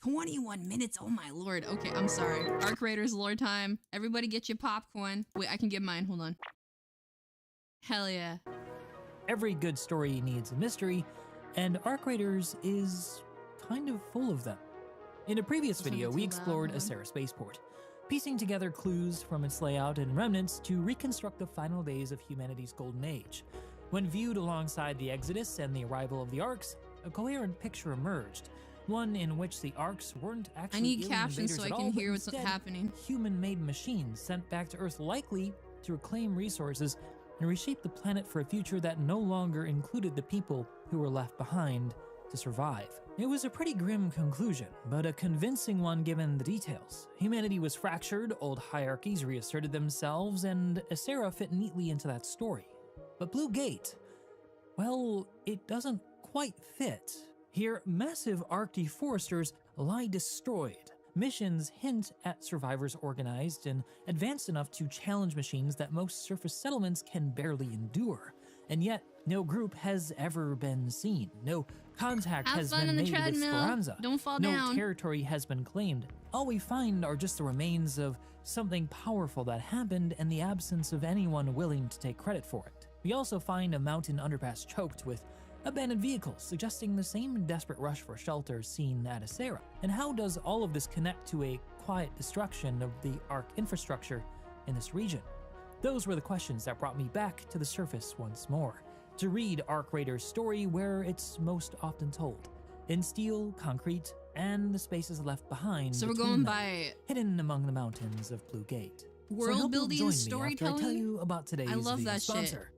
21 minutes. Oh my lord. Okay, I'm sorry. Arcraiders lore time. Everybody get your popcorn. Wait, I can get mine. Hold on. Hell yeah. Every good story needs a mystery, and Arcraiders is kind of full of them. In a previous video, we explored Asera Spaceport, piecing together clues from its layout and remnants to reconstruct the final days of humanity's golden age. When viewed alongside the Exodus and the arrival of the Arks, a coherent picture emerged, one in which the Arks weren't actually I need alien captions invaders so I at can all, hear but what's instead happening. human-made machines sent back to Earth likely to reclaim resources and reshape the planet for a future that no longer included the people who were left behind to survive. It was a pretty grim conclusion, but a convincing one given the details. Humanity was fractured, old hierarchies reasserted themselves, and Asera fit neatly into that story. But Bluegate, well, it doesn't quite fit. Here, massive Ark deforesters lie destroyed. Missions hint at survivors organized and advanced enough to challenge machines that most surface settlements can barely endure. And yet, no group has ever been seen. No contact has been made with Speranza. Don't fall no down. territory has been claimed. All we find are just the remains of something powerful that happened and the absence of anyone willing to take credit for it. We also find a mountain underpass choked with abandoned vehicles, suggesting the same desperate rush for shelter seen at Asera. And how does all of this connect to a quiet destruction of the Ark infrastructure in this region? Those were the questions that brought me back to the surface once more, to read Arcraiders' story where it's most often told, in steel, concrete, and the spaces left behind. So we're between going them, by hidden among the mountains of Bluegate. world building, join me storytelling. after I tell you about today's I love video that sponsor,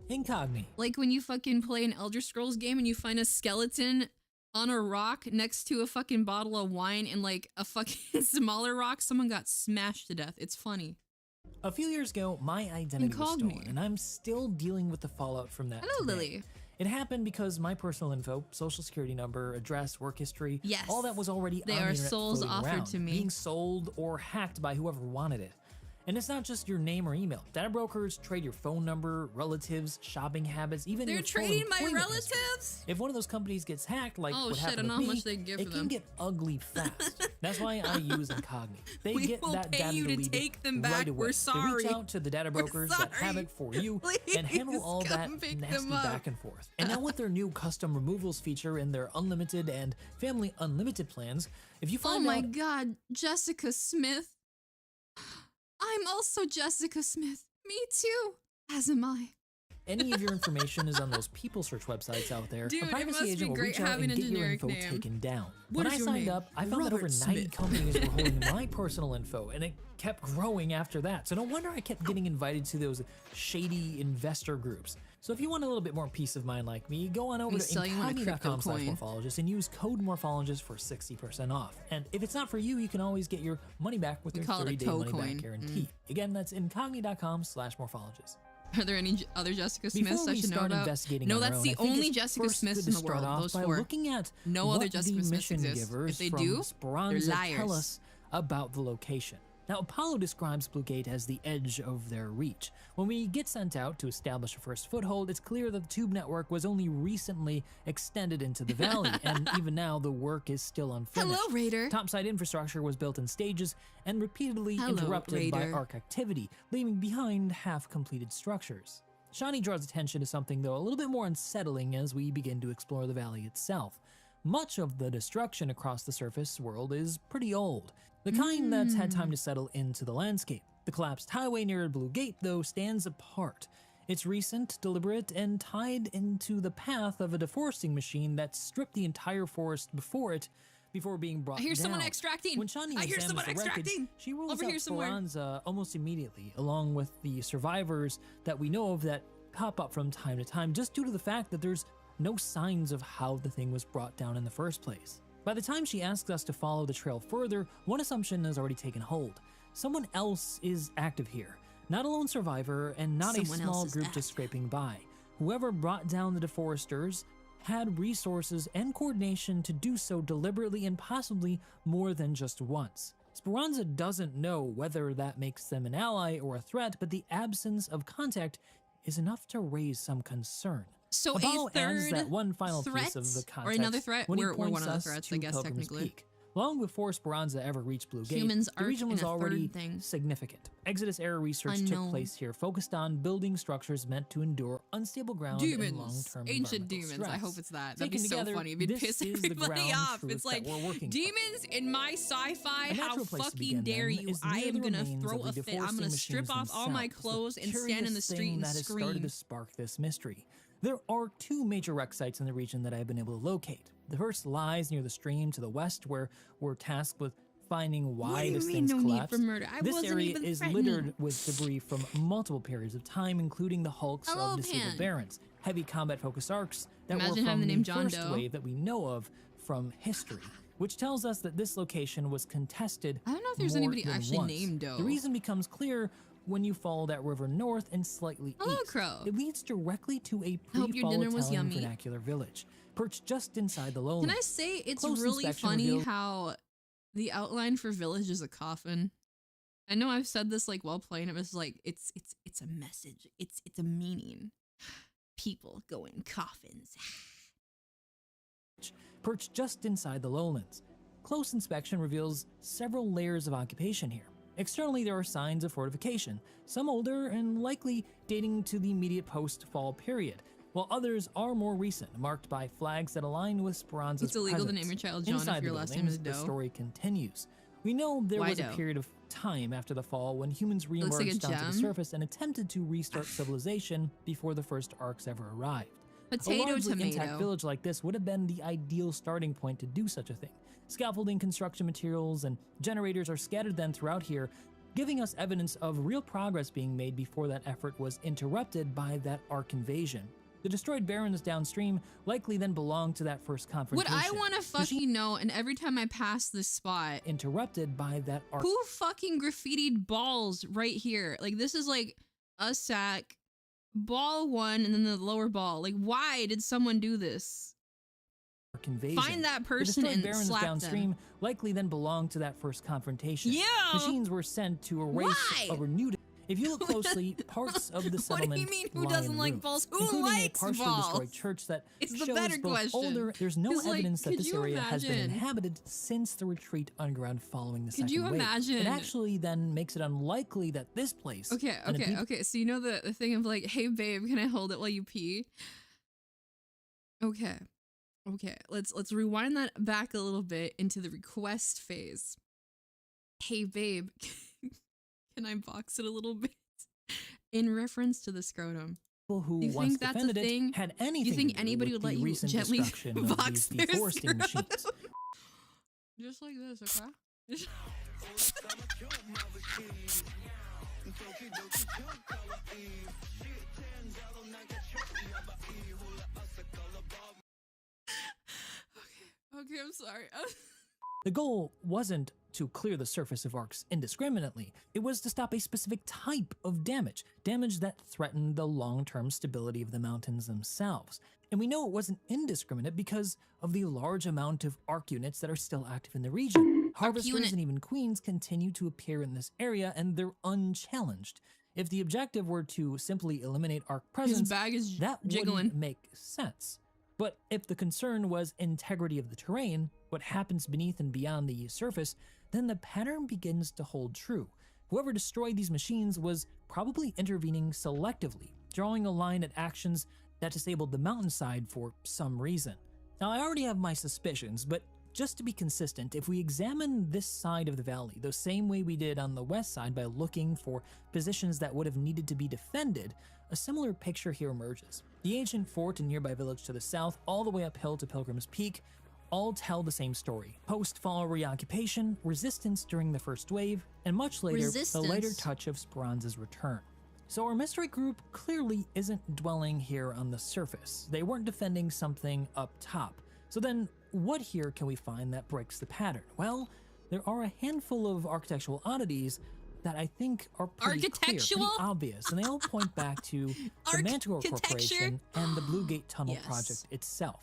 Incogni. Like when you fucking play an Elder Scrolls game and you find a skeleton on a rock next to a fucking bottle of wine and like a fucking smaller rock, someone got smashed to death. It's funny. A few years ago, my identity was Incogni. stolen, and I'm still dealing with the fallout from that. Hello, today. Lily. It happened because my personal info, social security number, address, work history, Yes. all that was already They on the are internet souls floating offered around, to me. being sold or hacked by whoever wanted it. And it's not just your name or email. Data brokers trade your phone number, relatives, shopping habits, even They're your full trading my employment history. relatives? If one of those companies gets hacked, like Oh what shit, I happened know with how me, much they give it for can them. get ugly fast. That's why I use Incogni. They We get will that pay data you to deleted take them right back. away. We're They sorry. reach out to the data brokers that have sorry. it for you and Please handle all that come pick nasty them up. back and forth. And now with their new custom removals feature in their unlimited and family unlimited plans, if you Oh find my out god, Jessica Smith. I'm also Jessica Smith. Me too. As am I. any of your information is on those people search websites out there, Dude, a it privacy must be agent will great reach out having and a get your generic info name. taken down. What When is I your signed name? up, I found that over Robert 90 Smith. companies were holding my personal info, and it kept growing after that. So no wonder I kept getting invited to those shady investor groups. So if you want a little bit more peace of mind like me, go on over to sell you on a crypto coin. incogni.com/morphologist and use code morphologist for 60% off. And if it's not for you, you can always get your money back with We their call it a 30-day toe money coin. back guarantee. Again, that's incogni.com/morphologist. Are there any other Jessica Smiths Before I we should know start about? investigating No, on our that's own, the I think only it's Jessica first Smiths good in to the start world. off Those by four. looking at No what other Jessica the Smiths mission exist. givers If they from do, Speranza they're liars. tell us about the location. Now, Apollo describes Bluegate as the edge of their reach. When we get sent out to establish a first foothold, it's clear that the tube network was only recently extended into the valley, and even now the work is still unfinished. Hello, Raider. Topside infrastructure was built in stages and repeatedly Hello, interrupted by Raider. Ark activity, leaving behind half-completed structures. Shawnee draws attention to something, though, a little bit more unsettling as we begin to explore the valley itself. Much of the destruction across the surface world is pretty old, the kind that's had time to settle into the landscape. The collapsed highway near Bluegate, though, stands apart. It's recent, deliberate, and tied into the path of a deforesting machine that stripped the entire forest before being brought I hear down. someone extracting. When Shawnee I hear examines someone the wreckage, extracting. she rules Over out here somewhere. Speranza almost immediately, along with the survivors that we know of that pop up from time to time, just due to the fact that there's no signs of how the thing was brought down in the first place. By the time she asks us to follow the trail further, one assumption has already taken hold. Someone else is active here. Not a lone survivor, and not Someone a else small is group active. just scraping by. Whoever brought down the deforesters had resources and coordination to do so deliberately and possibly more than just once. Speranza doesn't know whether that makes them an ally or a threat, but the absence of contact is enough to raise some concern. So Apollo a third adds that one final threat piece of the or context another threat. when he We're points one of the us threats, to I guess Pilgrim's technically. Peak. Long before Speranza ever reached Bluegate, Humans the region was in a third already thing. significant. Exodus-era research took place here, focused on building structures meant to endure unstable ground and long-term ancient environmental demons. stress. I hope it's that. That'd Taken be so together, funny. It'd be this piss is the everybody ground off. truth It's like, that we're working demons in my sci-fi, A how natural place to fucking begin, dare then, you? is I near am the gonna remains throw of the a fit. I'm gonna deforesting strip machines off all my themselves, clothes the and stand in the curious street thing and that has started scream. to spark this mystery. There are two major wreck sites in the region that I've been able to locate. The first lies near the stream to the west, where we're tasked with finding why this thing's no collapsed. Need for murder? I This wasn't area even is threatening. littered with debris from multiple periods of time, including the hulks Hello, of disabled Pan. barons, heavy combat-focused arcs that Imagine were having from the the name John first Doe. wave that we know of from history, which tells us that this location was contested. I don't know if there's more anybody than actually once. named Doe. The reason becomes clear when you follow that river north and slightly Hello, east. Crow. It leads directly to a Hope your dinner was pre-fall yummy. vernacular village, perched just inside the lowlands. Can I say it's Close really inspection funny reveals- how the outline for village is a coffin. I know I've said this like while playing it, but it's like it's a message. It's a meaning. People go in coffins. Perched just inside the lowlands. Close inspection reveals several layers of occupation here. Externally, there are signs of fortification, some older and likely dating to the immediate post-fall period, while others are more recent, marked by flags that align with Speranza's It's illegal to presence. name your child John Inside if your the last name is buildings, Doe. the story continues. We know there Why was a Doe? period of time after the fall when humans looks like a re-emerged onto the gem. surface and attempted to restart civilization before the first arcs ever arrived. A Potato, largely intact tomato. village like this would have been the ideal starting point to do such a thing. Scaffolding, construction materials, and generators are scattered then throughout here, giving us evidence of real progress being made before that effort was interrupted by that arc invasion. The destroyed barons downstream likely then belonged to that first What confrontation. I want to fucking know, and every time I pass this spot, Interrupted by that arc. who fucking graffitied balls right here? Like, this is like a sack, ball one, and then the lower ball. Like, why did someone do this? Invasion. Find that The person destroyed and barons slap downstream them. likely then belonged to that first confrontation. Yeah. Machines were sent to erase Why? a renewed. If you look closely, parts of the What do settlement you mean, who lie doesn't in like ruins, balls? Who including likes a partially balls? destroyed church that It's the shows better both question. older. There's no 'Cause, like, evidence that could this you area has been imagine- inhabited since the retreat underground following the Could second you wave. imagine- It actually then makes it unlikely that this place. Okay, and the people okay. So you know the thing of like, hey babe, can I hold it while you pee? Okay. Let's rewind that back a little bit into the request phase. Hey babe, can I box it a little bit? In reference to the scrotum. who Do you once think that's a defended it thing? had Do anything you think to do anybody with would let the you recent gently destruction of box these their deforesting scrotum? machines. Just like this, okay? Okay, I'm sorry. The goal wasn't to clear the surface of arcs indiscriminately. It was to stop a specific type of damage that threatened the long-term stability of the mountains themselves. And we know it wasn't indiscriminate because of the large amount of arc units that are still active in the region. Harvesters unit. and even queens continue to appear in this area, and they're unchallenged. If the objective were to simply eliminate arc His presence, bag is that jiggling. wouldn't make sense. But if the concern was integrity of the terrain, what happens beneath and beyond the surface, then the pattern begins to hold true. Whoever destroyed these machines was probably intervening selectively, drawing a line at actions that disabled the mountainside for some reason. Now, I already have my suspicions, but just to be consistent, if we examine this side of the valley the same way we did on the west side by looking for positions that would have needed to be defended, a similar picture here emerges. The ancient fort and nearby village to the south, all the way uphill to Pilgrim's Peak, all tell the same story. Post-fall reoccupation, resistance during the first wave, and much later, the lighter touch of Speranza's return. So our mystery group clearly isn't dwelling here on the surface. They weren't defending something up top. So then, what here can we find that breaks the pattern? Well, there are a handful of architectural oddities that I think are pretty clear, pretty obvious, and they all point back to the Manticore Corporation and the Bluegate Tunnel project itself.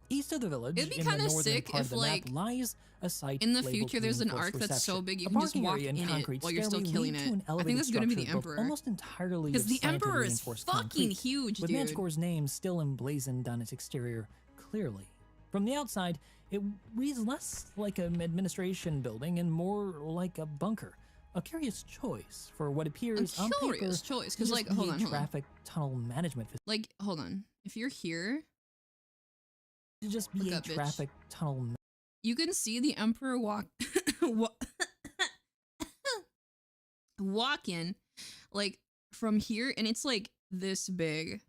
East of the village, It'd be in the kinda northern sick part if, of the like, map, lies a site in the labeled future, there's an Reinforced arc that's so Reception. big you A can just parking walk area and in it concrete while you're still stairway killing lead to it. an I think elevated that's gonna be the structure built Emperor. almost entirely Because of the slanted Emperor is reinforced fucking concrete, huge, with dude. Manticore's name still emblazoned on its exterior clearly. From the outside, It reads less like an administration building and more like a bunker. A curious choice for what appears on paper choice, because like, hold on. Traffic tunnel management facility. Like, hold on. If you're here, to just be a traffic tunnel. You can see the Emperor walk in, like, from here, and it's like this big.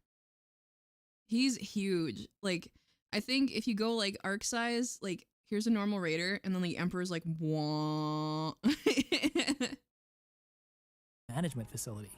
He's huge. Like, I think if you go like arc size, like here's a normal raider, and then the Emperor's like, wah. Management facility.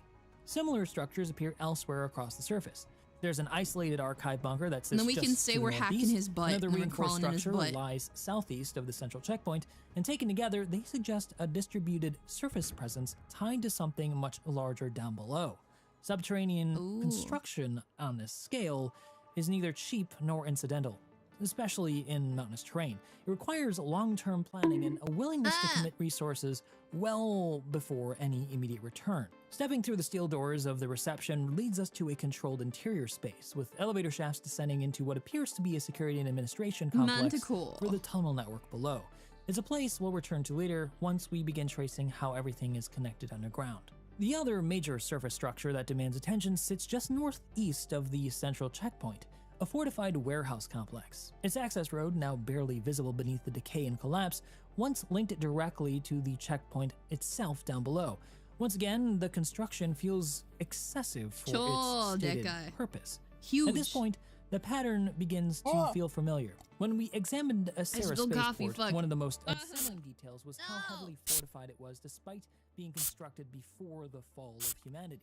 Similar structures appear elsewhere across the surface. There's an isolated archive bunker that sits and then we just can say to the we're northeast. hacking his butt. Another and reinforced crawling in his structure butt. lies southeast of the central checkpoint, and taken together, they suggest a distributed surface presence tied to something much larger down below. Subterranean construction on this scale is neither cheap nor incidental, especially in mountainous terrain. It requires long-term planning and a willingness to commit resources well before any immediate return. Stepping through the steel doors of the reception leads us to a controlled interior space, with elevator shafts descending into what appears to be a security and administration complex for the tunnel network below. It's a place we'll return to later once we begin tracing how everything is connected underground. The other major surface structure that demands attention sits just northeast of the central checkpoint, a fortified warehouse complex. Its access road, now barely visible beneath the decay and collapse, once linked it directly to the checkpoint itself down below. Once again, the construction feels excessive for its stated purpose. Huge. At this point, the pattern begins to feel familiar. When we examined a Sarah spaceport, one of the most unsettling details was how heavily fortified it was despite being constructed before the fall of humanity.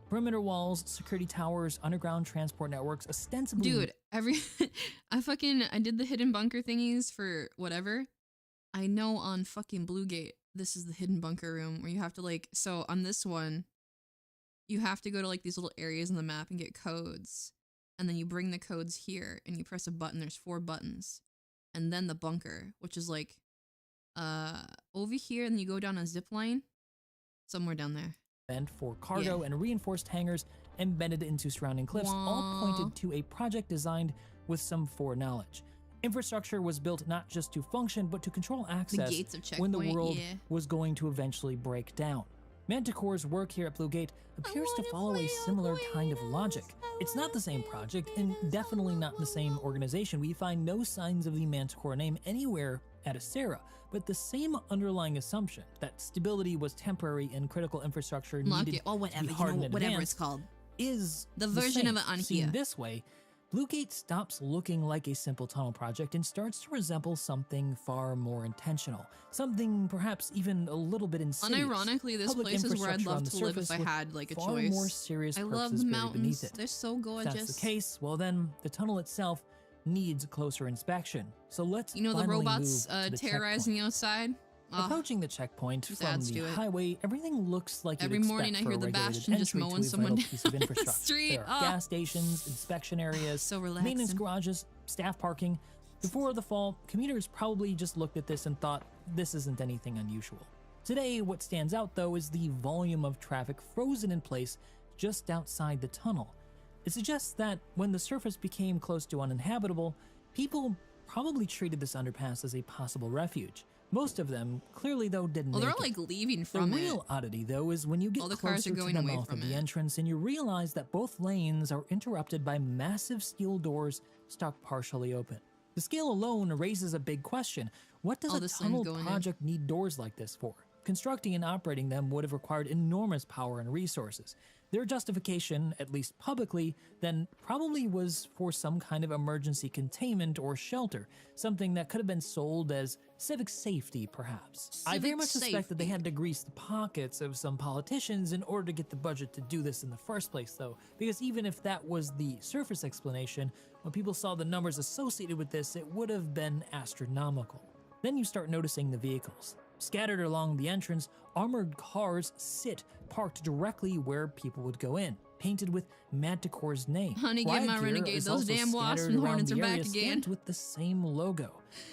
Perimeter walls, security towers, underground transport networks, ostensibly— Dude, I did the hidden bunker thingies for whatever. I know on fucking Bluegate, this is the hidden bunker room where you have to like, so on this one, you have to go to like these little areas in the map and get codes. And then you bring the codes here and you press a button. There's 4 buttons. And then the bunker, which is like, over here, and then you go down a zip line somewhere down there. And for cargo and reinforced hangars embedded into surrounding cliffs, all pointed to a project designed with some foreknowledge. Infrastructure was built not just to function, but to control access when the world was going to eventually break down. Manticore's work here at Bluegate appears to follow a similar kind of logic. It's not the same project, and definitely not the same organization. We find no signs of the Manticore name anywhere at Asera, but the same underlying assumption that stability was temporary and critical infrastructure needed to be hardened in advance is the version of it on here. Seen this way, Bluegate stops looking like a simple tunnel project and starts to resemble something far more intentional, something perhaps even a little bit insidious. Unironically, this place is where I'd love to live if I had like a choice. More serious I love the mountains; they're so gorgeous. If that's the case, well then, the tunnel itself needs closer inspection. So let's the robots terrorizing the outside. Approaching the checkpoint from the highway, everything looks like every morning I hear the Bastion just mowing someone down the street. There are gas stations, inspection areas, so relaxing. Maintenance garages, staff parking. Before the fall, commuters probably just looked at this and thought, this isn't anything unusual. Today, what stands out though is the volume of traffic frozen in place just outside the tunnel. It suggests that when the surface became close to uninhabitable, people probably treated this underpass as a possible refuge. Most of them, clearly though, didn't make it. They're like leaving from it. The real oddity though is when you get closer to the mouth of the entrance and you realize that both lanes are interrupted by massive steel doors stuck partially open. The scale alone raises a big question. What does a tunnel project need doors like this for? Constructing and operating them would have required enormous power and resources. Their justification, at least publicly, then probably was for some kind of emergency containment or shelter, something that could have been sold as civic safety, perhaps. I very much suspect that they had to grease the pockets of some politicians in order to get the budget to do this in the first place, though, because even if that was the surface explanation, when people saw the numbers associated with this, it would have been astronomical. Then you start noticing the vehicles. Scattered along the entrance, armored cars sit parked directly where people would go in, painted with Manticore's name. Honey, get my renegade, those damn wasps and hornets are back again. With the same logo.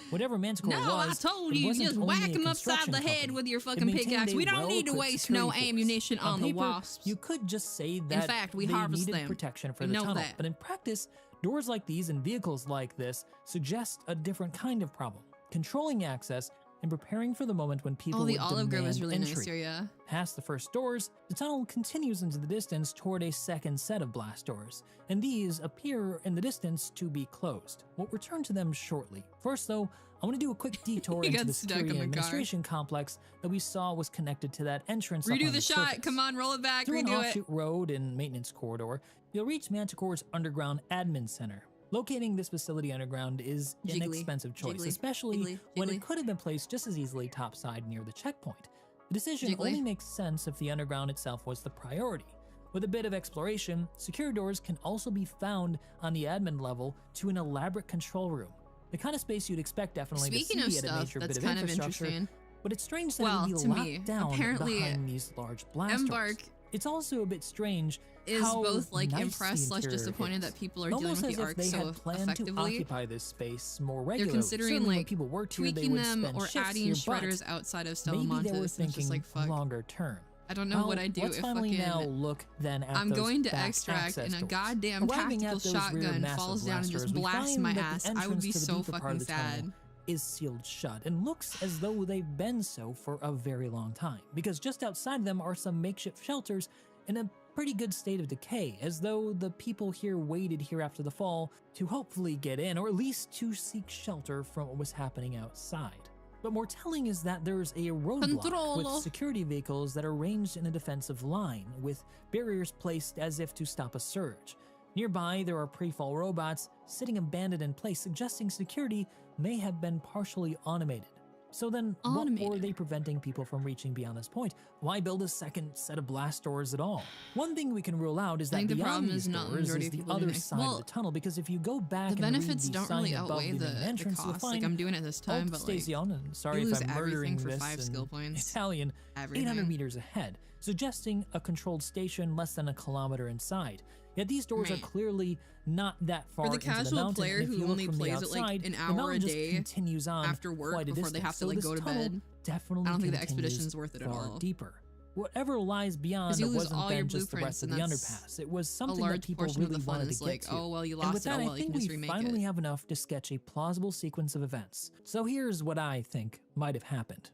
Whatever Manticore was, I told you, just whack them upside the head with your fucking pickaxe. We don't need to waste no ammunition on the wasps. You could just say that in fact, we harvest needed them. protection for the tunnel, but in practice, Doors like these and vehicles like this suggest a different kind of problem, controlling access and preparing for the moment when people Oh, the would olive grove demand is really entry. nice here, yeah. Past the first doors, the tunnel continues into the distance toward a second set of blast doors, and these appear in the distance to be closed. We'll return to them shortly. First though, I want to do a quick detour He into got the stuck in security the and car. administration complex that we saw was connected to that entrance up Redo on the shot. surface. Come on, roll it back. Through an Redo it. offshoot road and maintenance corridor, you'll reach Manticore's underground admin center. Locating this facility underground is an Jiggly, expensive choice, jiggly, especially jiggly, when jiggly. it could have been placed just as easily topside near the checkpoint. The decision Jiggly. only makes sense if the underground itself was the priority. With a bit of exploration, secure doors can also be found on the admin level to an elaborate control room. The kind of space you'd expect definitely Speaking to of see at a stuff, major that's bit of kind of infrastructure, interesting. but it's strange that Well, it would to be me, locked down apparently, behind these large blast doors. Embark It's also a bit strange is how both like nice impressed the slash interior disappointed is. that people are dealing Almost with as the if arc they so had planned to effectively. occupy this space more They're regularly. considering Certainly when like people worked here, they tweaking would them spend or shifts adding here, but shredders outside of maybe they were Salamantas. It's thinking just like fuck. longer term. I don't know Well, what I do let's if finally fucking now look then at I'm those going to back extract access and a doors. goddamn Arriving tactical at those rear shotgun massive falls down and blast just doors, we blasts find my that the ass. I would entrance be to the so deeper part fucking of the tunnel sad. is sealed shut and looks as though they've been so for a very long time, because just outside them are some makeshift shelters in a pretty good state of decay, as though the people here waited here after the fall to hopefully get in, or at least to seek shelter from what was happening outside. But more telling is that there's a roadblock with Control. security vehicles that are ranged in a defensive line, with barriers placed as if to stop a surge. Nearby, there are pre-fall robots sitting abandoned in place, suggesting security may have been partially automated. So then, what were they preventing people from reaching beyond this point? Why build a second set of blast doors at all? One thing we can rule out is I that think the beyond problem these is not the doors majority is of the people other doing it. side Well, of the tunnel, because if you go back The and read benefits the don't sign really above outweigh the main the entrance, you'll cost. find Like I'm doing it this time, but like Stazione, and sorry you if lose I'm murdering everything for this 5 in skill points. Italian, 800 Everything. meters ahead, suggesting a controlled station less than a kilometer inside. Yet these doors are Man. clearly not that far For the into the casual mountain, player and if who you look only from the plays it, like, outside, an the hour a mountain just day continues on after work quite a before they distance. have to So like this go to tunnel bed, definitely I don't think the continues expedition's worth it at far all. deeper. Whatever lies beyond you lose wasn't all your then just the blueprints, rest of and the that's underpass. It was a something that large people portion of really the fun wanted is to like, get to. oh well, you And lost with it. that, Oh I well, you think can just we remake finally it. have enough to sketch a plausible sequence of events. So here's what I think might have happened.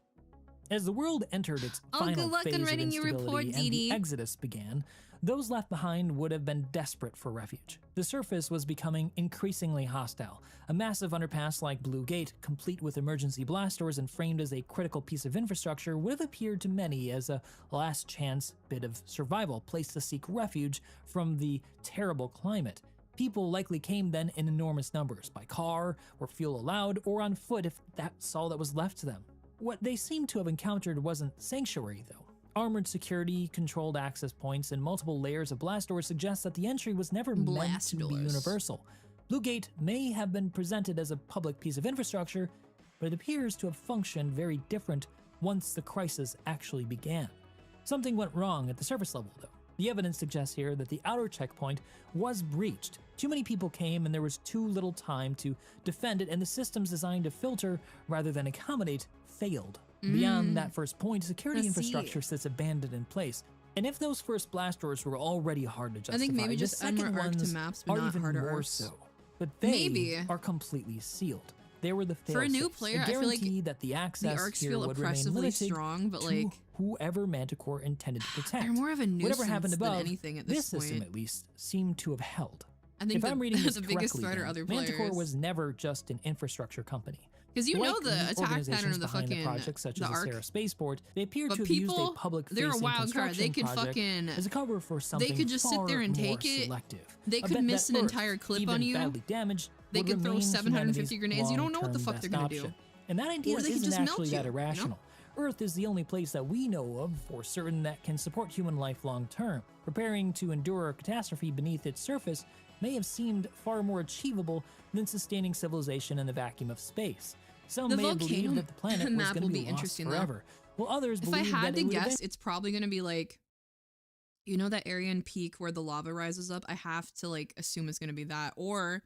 As the world entered its Oh, final good luck phase in of writing your report, instability and Dee the Dee. exodus began, those left behind would have been desperate for refuge. The surface was becoming increasingly hostile. A massive underpass like Bluegate, complete with emergency blast doors and framed as a critical piece of infrastructure, would have appeared to many as a last chance bit of survival, place to seek refuge from the terrible climate. People likely came then in enormous numbers, by car, or fuel allowed, or on foot if that's all that was left to them. What they seemed to have encountered wasn't sanctuary, though. Armored security, controlled access points, and multiple layers of blast doors suggest that the entry was never meant Blast to be doors. universal. Bluegate may have been presented as a public piece of infrastructure, but it appears to have functioned very different once the crisis actually began. Something went wrong at the surface level, though. The evidence suggests here that the outer checkpoint was breached. Too many people came and there was too little time to defend it, and the systems designed to filter rather than accommodate failed. Beyond that first point, security I see. infrastructure sits abandoned in place. And if those first blast doors were already hard to justify, I think maybe the just add second more arc to ones maps, but are not even harder more arcs. so. But they Maybe. are completely sealed. They were the For a new fail-safes, player, a I feel like guarantee that the access The arcs here feel would remain oppressively limited strong, but to like whoever Manticore intended to protect. they're more of a Whatever nuisance happened than above, anything at this this system point. at least seemed to have held. I think If I'm reading this the biggest correctly, threat are then, other Manticore players. was never just an infrastructure company. Because you Like know the attack organizations pattern of the behind fucking projects such the as the arc. Sarah spaceport, they appear But to have used a people, public-facing they're a wild card. They construction could project fucking as a cover for something could just sit far there and more take it. selective. They A could bet miss that an Earth, entire clip even on you. badly damaged, They would could throw remain 750 humanity's grenades. You don't know what the long-term fuck they're best gonna do. option. And that idea Or they could isn't just melt actually you, that you know? irrational. Earth is the only place that we know of for certain that can support human life long term. Preparing to endure a catastrophe beneath its surface may have seemed far more achievable than sustaining civilization in the vacuum of space. Some The may have volcano believed that the planet was map going will to be be lost interesting, though. forever, while others If I believed had that to it would guess, it's probably gonna be like, you know, that area in Peak where the lava rises up. I have to like assume it's gonna be that, or,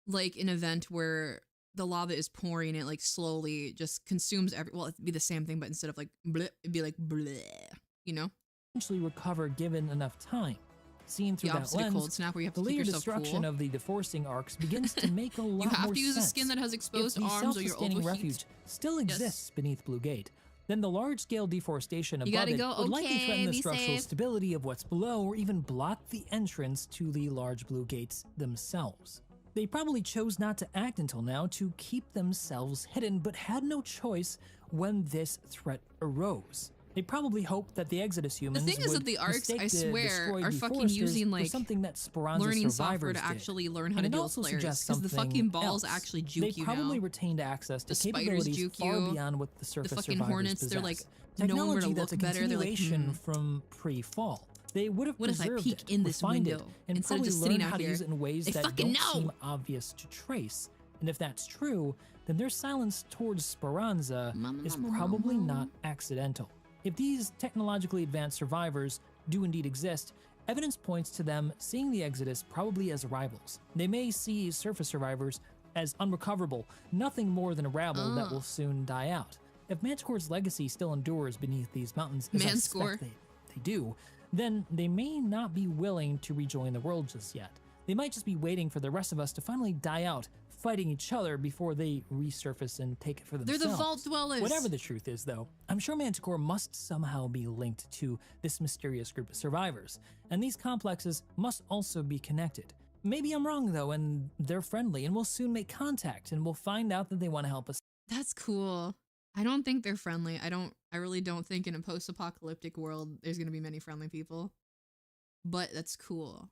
like an event where the lava is pouring, it like slowly just consumes well, it'd be the same thing, but instead of like bleh, it'd be like bleh, you know? eventually recover given enough time. Seen through The that opposite of lens, cold snap where you have the to keep later yourself destruction cool. of the deforesting arcs begins to make a lot more You sense. have to use a skin that has exposed If the arms or you're self-sustaining overheat. refuge still exists beneath Bluegate, then the large-scale deforestation above gotta it go, would likely okay, threaten the be structural safe. stability of what's below or even block the entrance to the large blue gates themselves. They probably chose not to act until now to keep themselves hidden, but had no choice when this threat arose. They probably hoped that the Exodus humans The thing is would that the arcs, mistake I the swear, destroyed are fucking deforesters using for like something that Speranza learning survivors software to did. actually learn how And to it deal also with players. suggests Because the something fucking balls else. actually juke They you probably now. retained access to The spiders capabilities juke far you. beyond what the surface fucking survivors hornets, possess. they're like, knowing where to Technology that's look a better, they're like, continuation from pre-fall. They would have What if I preserved peek it, in this refined window it, and instead of probably just sitting learned out how to here? use it in ways They that fucking don't know. seem obvious to trace. And if that's true, then their silence towards Speranza is probably not accidental. If these technologically advanced survivors do indeed exist, evidence points to them seeing the Exodus probably as rivals. They may see surface survivors as unrecoverable, nothing more than a rabble that will soon die out. If Manticore's legacy still endures beneath these mountains, as I suspect they do, then they may not be willing to rejoin the world just yet. They might just be waiting for the rest of us to finally die out, fighting each other before they resurface and take it for themselves. They're the vault dwellers. Whatever the truth is, though, I'm sure Manticore must somehow be linked to this mysterious group of survivors, and these complexes must also be connected. Maybe I'm wrong, though, and they're friendly, and we'll soon make contact, and we'll find out that they want to help us. That's cool. I don't think they're friendly. I really don't think in a post-apocalyptic world there's gonna be many friendly people. But that's cool.